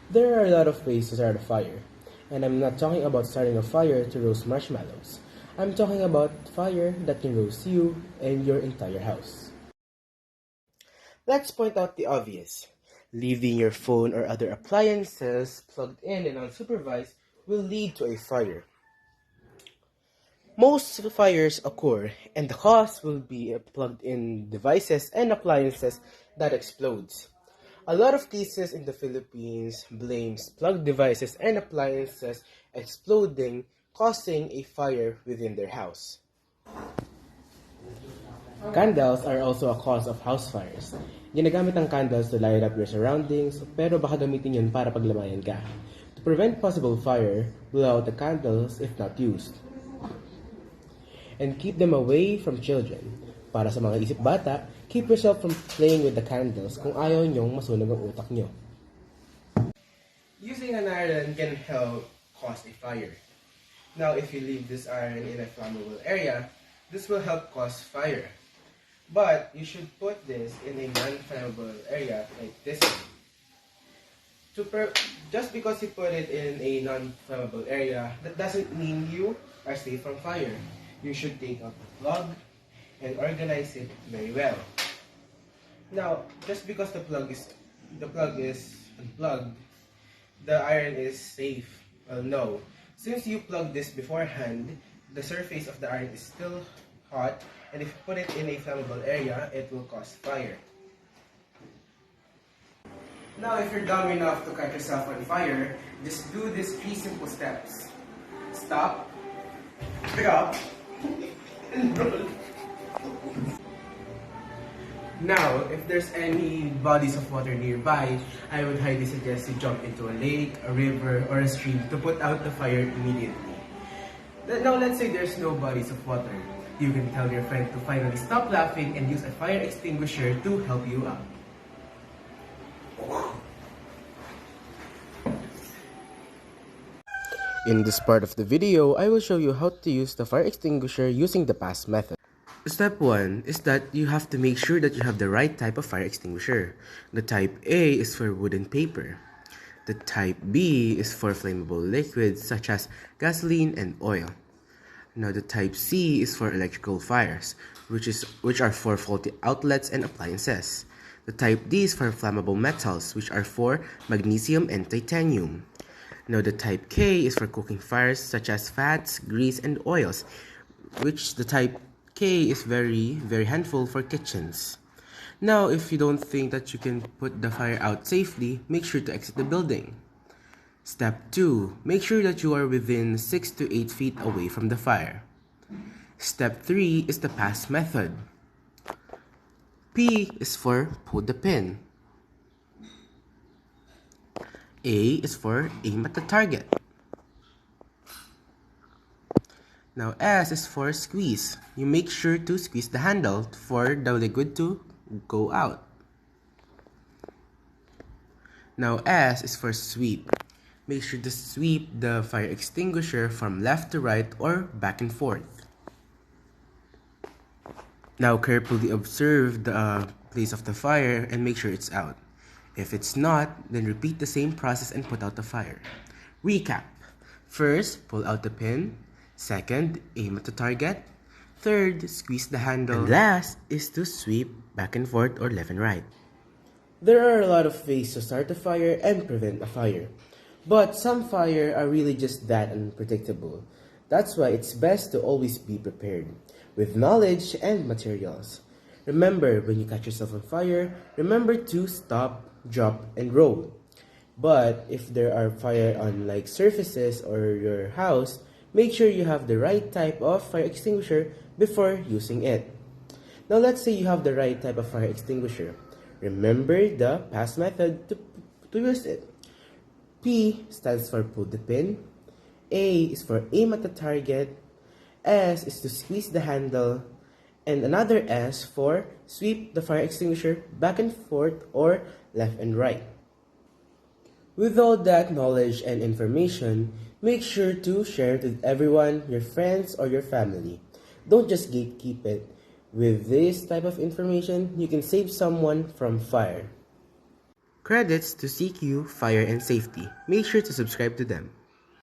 There are a lot of ways to start a fire, and I'm not talking about starting a fire to roast marshmallows. I'm talking about fire that can roast you and your entire house. Let's point out the obvious. Leaving your phone or other appliances plugged in and unsupervised will lead to a fire. Most fires occur, and the cause will be plugged-in devices and appliances that explodes. A lot of cases in the Philippines blames plugged devices and appliances exploding, causing a fire within their house. Candles are also a cause of house fires. Ginagamit ang candles to light up your surroundings, pero baka gamitin yun para paglamayan ka. To prevent possible fire, blow out the candles if not used. And keep them away from children. Para sa mga isip bata, keep yourself from playing with the candles kung ayaw nyong masunog ang utak nyo. Using an iron can help cause a fire. Now, if you leave this iron in a flammable area, this will help cause fire. But you should put this in a non-flammable area like this one. Just because you put it in a non-flammable area, that doesn't mean you are safe from fire. You should take out the plug and organize it very well. Now, just because the plug is unplugged, the iron is safe. Well, no. Since you plug this beforehand, the surface of the iron is still hot, and if you put it in a flammable area, it will cause fire. Now, if you're dumb enough to catch yourself on fire, just do these 3 simple steps. Stop, pick up, and roll. Now, if there's any bodies of water nearby, I would highly suggest you jump into a lake, a river, or a stream to put out the fire immediately. Now, let's say there's no bodies of water. You can tell your friend to finally stop laughing and use a fire extinguisher to help you out. In this part of the video, I will show you how to use the fire extinguisher using the PASS method. Step 1 is that you have to make sure that you have the right type of fire extinguisher. The type A is for wood and paper. The type B is for flammable liquids such as gasoline and oil. Now the type C is for electrical fires, which are for faulty outlets and appliances. The type D is for flammable metals, which are for magnesium and titanium. Now the type K is for cooking fires such as fats, grease, and oils, which the type K is very handful for kitchens. Now, if you don't think that you can put the fire out safely, make sure to exit the building. Step 2. Make sure that you are within 6 to 8 feet away from the fire. Step 3 is the PASS method. P is for pull the pin. A is for aim at the target. Now S is for squeeze. You make sure to squeeze the handle for the liquid to go out. Now S is for sweep. Make sure to sweep the fire extinguisher from left to right or back and forth. Now carefully observe the place of the fire and make sure it's out. If it's not, then repeat the same process and put out the fire. Recap. First, pull out the pin. Second, aim at the target. Third, squeeze the handle. And last is to sweep back and forth or left and right. There are a lot of ways to start a fire and prevent a fire. But some fire are really just that unpredictable. That's why it's best to always be prepared, with knowledge and materials. Remember, when you catch yourself on fire, remember to stop, drop, and roll. But if there are fire on like surfaces or your house, make sure you have the right type of fire extinguisher before using it. Now let's say you have the right type of fire extinguisher. Remember the PASS method to use it. P stands for pull the pin. A is for aim at the target. S is to squeeze the handle. And another S for sweep the fire extinguisher back and forth or left and right. With all that knowledge and information, make sure to share it with everyone, your friends, or your family. Don't just gatekeep it. With this type of information, you can save someone from fire. Credits to CQ, Fire, and Safety. Make sure to subscribe to them.